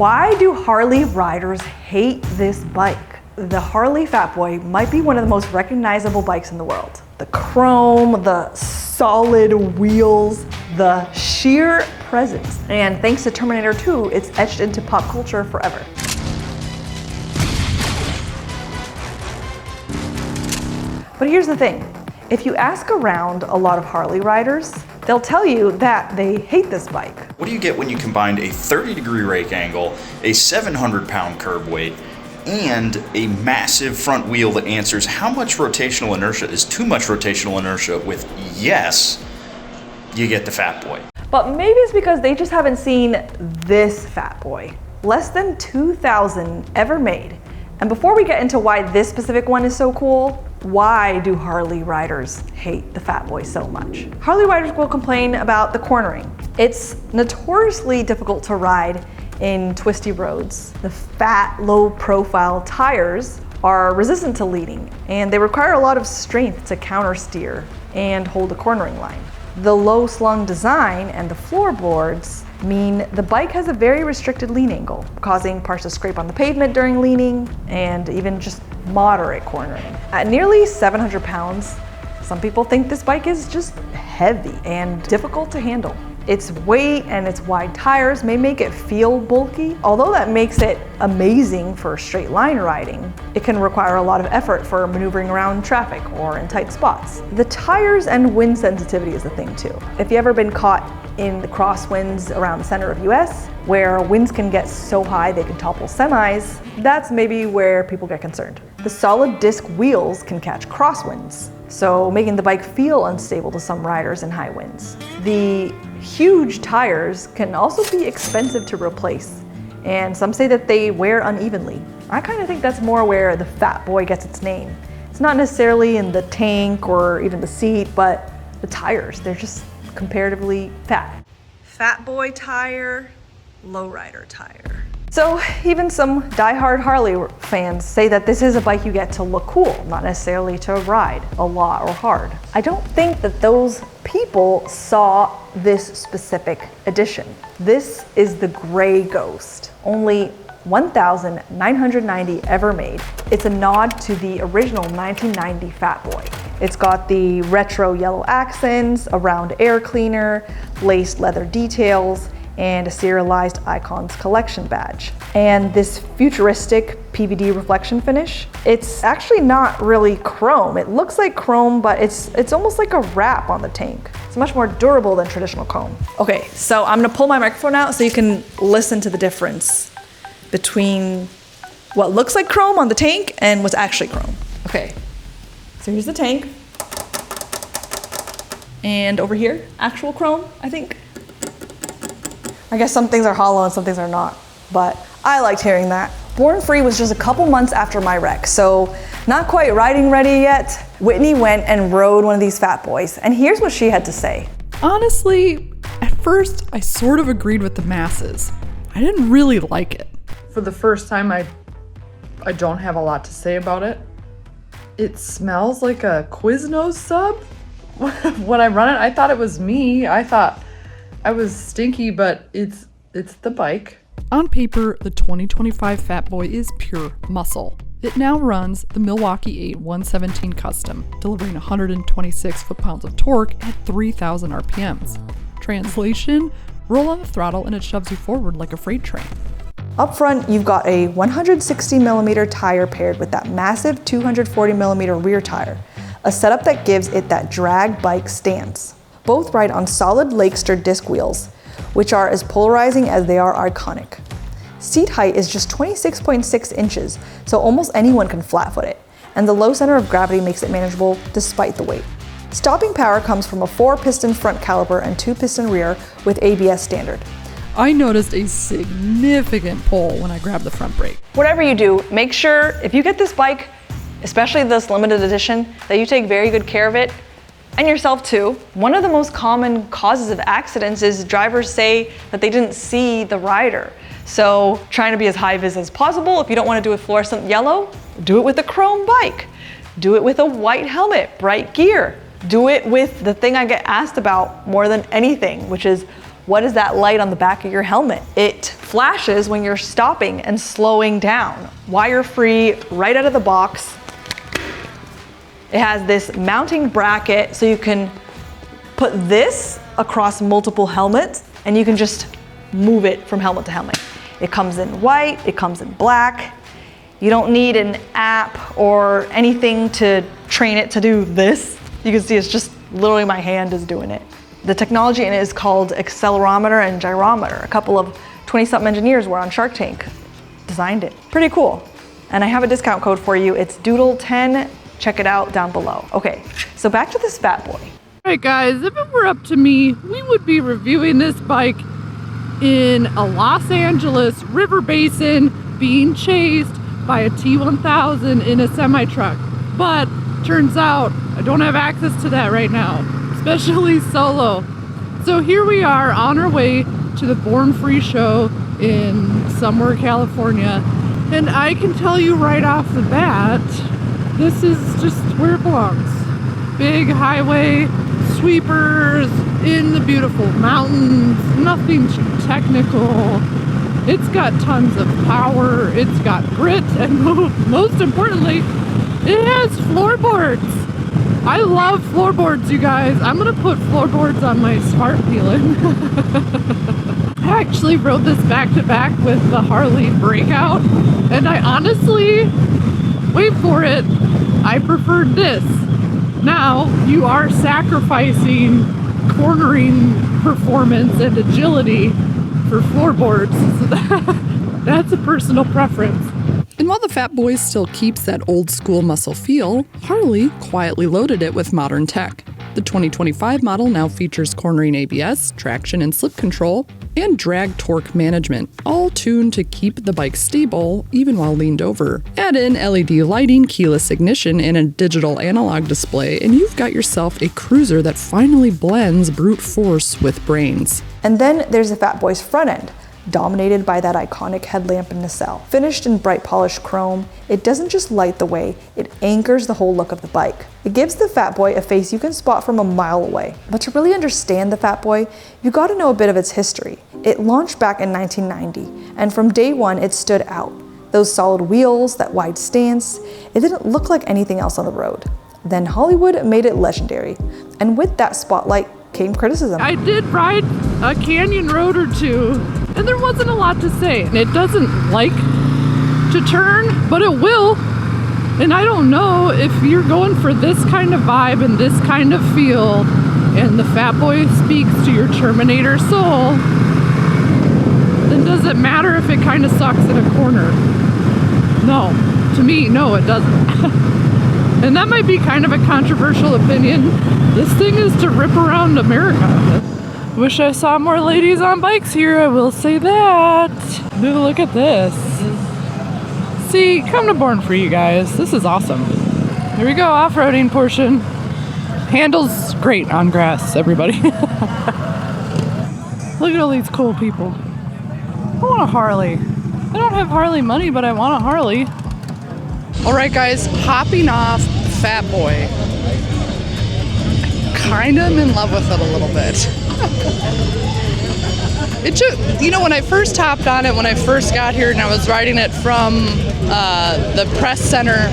Why do Harley riders hate this bike? The Harley Fat Boy might be one of the most recognizable bikes in the world. The chrome, the solid wheels, the sheer presence. And thanks to Terminator 2, it's etched into pop culture forever. But here's the thing. If you ask around a lot of Harley riders, they'll tell you that they hate this bike. What do you get when you combined a 30-degree rake angle, a 700-pound curb weight, and a massive front wheel that answers how much rotational inertia is too much rotational inertia with yes, you get the Fat Boy. But maybe it's because they just haven't seen this Fat Boy. Less than 2,000 ever made. And before we get into why this specific one is so cool, why do Harley riders hate the Fat Boy so much? Harley riders will complain about the cornering. It's notoriously difficult to ride in twisty roads. The fat, low-profile tires are resistant to leaning, and they require a lot of strength to counter steer and hold the cornering line. The low-slung design and the floorboards mean the bike has a very restricted lean angle, causing parts to scrape on the pavement during leaning and even just moderate cornering. At nearly 700 pounds, some people think this bike is just heavy and difficult to handle. Its weight and its wide tires may make it feel bulky. Although that makes it amazing for straight line riding, it can require a lot of effort for maneuvering around traffic or in tight spots. The tires and wind sensitivity is the thing too. If you've ever been caught in the crosswinds around the center of US, where winds can get so high they can topple semis, that's maybe where people get concerned. The solid disc wheels can catch crosswinds, so making the bike feel unstable to some riders in high winds. The huge tires can also be expensive to replace, and some say that they wear unevenly. I kind of think that's more where the Fat Boy gets its name. It's not necessarily in the tank or even the seat, but the tires. They're just comparatively fat. Fat Boy tire, lowrider tire. So even some die-hard Harley fans say that this is a bike you get to look cool, not necessarily to ride a lot or hard. I don't think that those people saw this specific edition. This is the Gray Ghost, only 1,990 ever made. It's a nod to the original 1990 Fat Boy. It's got the retro yellow accents, a round air cleaner, laced leather details, and a serialized Icons collection badge. And this futuristic PVD reflection finish, it's actually not really chrome. It looks like chrome, but it's almost like a wrap on the tank. It's much more durable than traditional chrome. Okay, so I'm gonna pull my microphone out so you can listen to the difference between what looks like chrome on the tank and what's actually chrome. Okay, so here's the tank. And over here, actual chrome, I think. I guess some things are hollow and some things are not, but I liked hearing that. Born Free was just a couple months after my wreck, so not quite riding ready yet. Whitney went and rode one of these Fat Boys, and here's what she had to say. Honestly, at first I sort of agreed with the masses. I didn't really like it. For the first time, I don't have a lot to say about it. It smells like a Quiznos sub. When I run it, I thought it was me. I thought I was stinky, but it's the bike. On paper, the 2025 Fat Boy is pure muscle. It now runs the Milwaukee 8 117 Custom, delivering 126 foot-pounds of torque at 3,000 RPMs. Translation, roll on the throttle and it shoves you forward like a freight train. Up front, you've got a 160mm tire paired with that massive 240mm rear tire, a setup that gives it that drag bike stance. Both ride on solid Lakester disc wheels, which are as polarizing as they are iconic. Seat height is just 26.6 inches, so almost anyone can flat-foot it, and the low center of gravity makes it manageable despite the weight. Stopping power comes from a 4-piston front caliper and 2-piston rear with ABS standard. I noticed a significant pull when I grabbed the front brake. Whatever you do, make sure if you get this bike, especially this limited edition, that you take very good care of it, and yourself too. One of the most common causes of accidents is drivers say that they didn't see the rider. So trying to be as high-vis as possible. If you don't want to do it fluorescent yellow, do it with a chrome bike. Do it with a white helmet, bright gear. Do it with the thing I get asked about more than anything, which is What is that light on the back of your helmet? It flashes when you're stopping and slowing down. Wire-free, right out of the box. It has this mounting bracket so you can put this across multiple helmets and you can just move it from helmet to helmet. It comes in white, it comes in black. You don't need an app or anything to train it to do this. You can see it's just literally my hand is doing it. The technology in it is called accelerometer and gyrometer. A couple of 20-something engineers were on Shark Tank, designed it. Pretty cool. And I have a discount code for you. It's Doodle10. Check it out down below. Okay, so back to this fat boy. All right, guys, if it were up to me, we would be reviewing this bike in a Los Angeles river basin being chased by a T1000 in a semi-truck. But turns out I don't have access to that right now, especially solo. So here we are on our way to the Born Free show in somewhere California. And I can tell you right off the bat, this is just where it belongs. Big highway, sweepers, in the beautiful mountains, nothing too technical. It's got tons of power, it's got grit, and most importantly, it has floorboards. I love floorboards, you guys. I'm gonna put floorboards on my Smart Peeling. I actually rode this back to back with the Harley Breakout, and I honestly, wait for it, I preferred this. Now, you are sacrificing cornering performance and agility for floorboards. So that's a personal preference. And while the Fat Boy still keeps that old school muscle feel, Harley quietly loaded it with modern tech. The 2025 model now features cornering ABS, traction and slip control, and drag torque management, all tuned to keep the bike stable even while leaned over. Add in LED lighting, keyless ignition, and a digital analog display, and you've got yourself a cruiser that finally blends brute force with brains. And then there's the Fat Boy's front end, dominated by that iconic headlamp and nacelle. Finished in bright polished chrome, it doesn't just light the way, it anchors the whole look of the bike. It gives the Fat Boy a face you can spot from a mile away. But to really understand the Fat Boy, you gotta know a bit of its history. It launched back in 1990, and from day one it stood out. Those solid wheels, that wide stance, it didn't look like anything else on the road. Then Hollywood made it legendary, and with that spotlight came criticism. I did ride a canyon road or two, and there wasn't a lot to say. It doesn't like to turn, but it will. And I don't know if you're going for this kind of vibe and this kind of feel, and the Fat Boy speaks to your Terminator soul, then does it matter if it kind of sucks in a corner? No. To me, no, it doesn't. And that might be kind of a controversial opinion. This thing is to rip around America. Wish I saw more ladies on bikes here, I will say that. Dude, look at this. See, come to Born Free, you guys. This is awesome. Here we go, off-roading portion. Handles great on grass, everybody. Look at all these cool people. I want a Harley. I don't have Harley money, but I want a Harley. All right, guys, hopping off Fat Boy. Kind of in love with it a little bit. It just, you know, when I first hopped on it, when I first got here and I was riding it from the press center,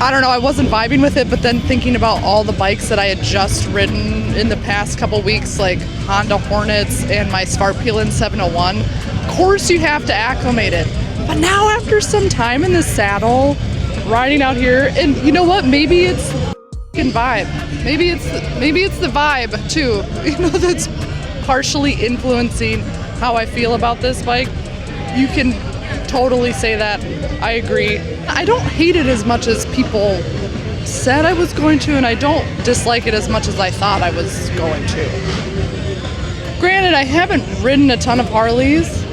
I don't know, I wasn't vibing with it, but then thinking about all the bikes that I had just ridden in the past couple weeks, like Honda Hornets and my Svartpilen 701, of course you have to acclimate it. But now after some time in the saddle, riding out here, and you know what, maybe it's the vibe. Maybe it's the vibe too, you know, that's partially influencing how I feel about this bike. You can totally say that. I agree. I don't hate it as much as people said I was going to, and I don't dislike it as much as I thought I was going to. Granted, I haven't ridden a ton of Harleys.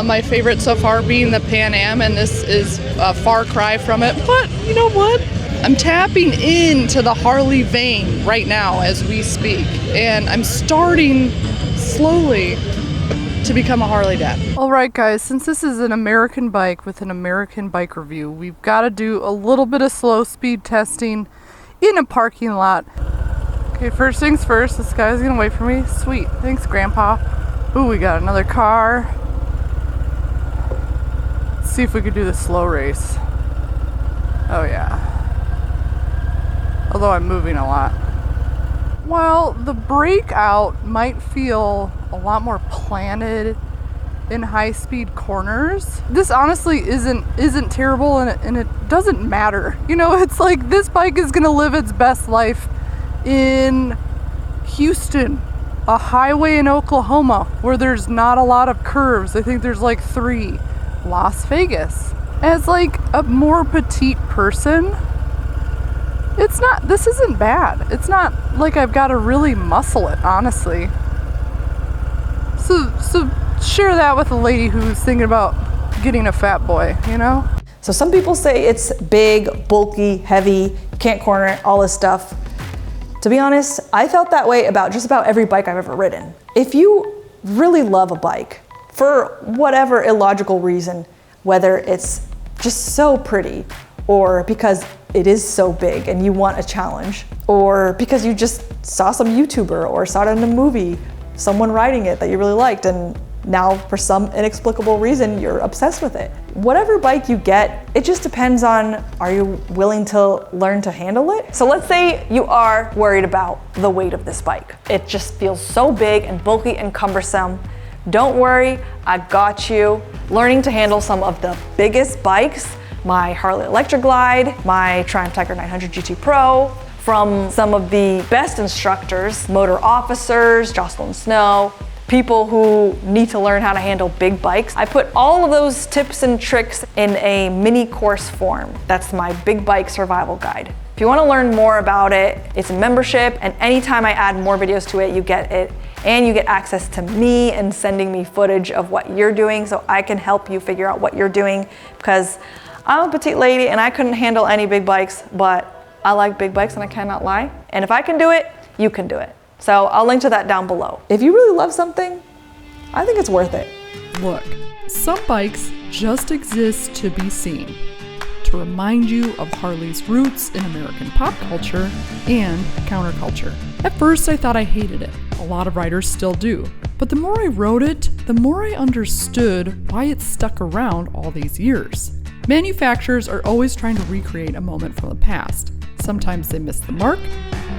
My favorite so far being the Pan Am, and this is a far cry from it. But you know what? I'm tapping into the Harley vein right now as we speak, and I'm starting slowly to become a Harley dad. All right, guys, since this is an American bike with an American bike review, we've got to do a little bit of slow speed testing in a parking lot. Okay, first things first, this guy's gonna wait for me. Sweet, thanks Grandpa. Ooh, we got another car. Let's see if we could do the slow race. Oh yeah. Although I'm moving a lot. While the breakout might feel a lot more planted in high-speed corners, this honestly isn't terrible, and it doesn't matter. You know, it's like this bike is gonna live its best life in Houston, a highway in Oklahoma where there's not a lot of curves. I think there's like 3. Las Vegas. As like a more petite person, this isn't bad. It's not like I've got to really muscle it, honestly. So share that with a lady who's thinking about getting a fat boy, you know? So some people say it's big, bulky, heavy, can't corner it, all this stuff. To be honest, I felt that way about just about every bike I've ever ridden. If you really love a bike, for whatever illogical reason, whether it's just so pretty, or because it is so big and you want a challenge, or because you just saw some YouTuber or saw it in a movie, someone riding it that you really liked, and now for some inexplicable reason you're obsessed with it. Whatever bike you get, it just depends on, are you willing to learn to handle it? So let's say you are worried about the weight of this bike. It just feels so big and bulky and cumbersome. Don't worry, I got you. Learning to handle some of the biggest bikes, my Harley Electric Glide, my Triumph Tiger 900 GT Pro, from some of the best instructors, motor officers, Jocelyn Snow, people who need to learn how to handle big bikes. I put all of those tips and tricks in a mini course form. That's my Big Bike Survival Guide. If you want to learn more about it, it's a membership, and anytime I add more videos to it, you get it. And you get access to me and sending me footage of what you're doing so I can help you figure out what you're doing, because I'm a petite lady and I couldn't handle any big bikes, but I like big bikes and I cannot lie. And if I can do it, you can do it. So I'll link to that down below. If you really love something, I think it's worth it. Look, some bikes just exist to be seen, to remind you of Harley's roots in American pop culture and counterculture. At first I thought I hated it. A lot of riders still do. But the more I rode it, the more I understood why it stuck around all these years. Manufacturers are always trying to recreate a moment from the past. Sometimes they miss the mark,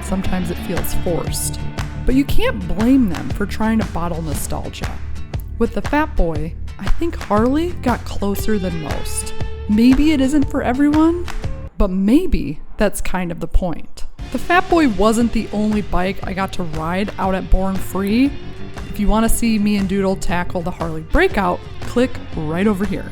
sometimes it feels forced. But you can't blame them for trying to bottle nostalgia. With the Fat Boy, I think Harley got closer than most. Maybe it isn't for everyone, but maybe that's kind of the point. The Fat Boy wasn't the only bike I got to ride out at Born Free. If you want to see me and Doodle tackle the Harley breakout, click right over here.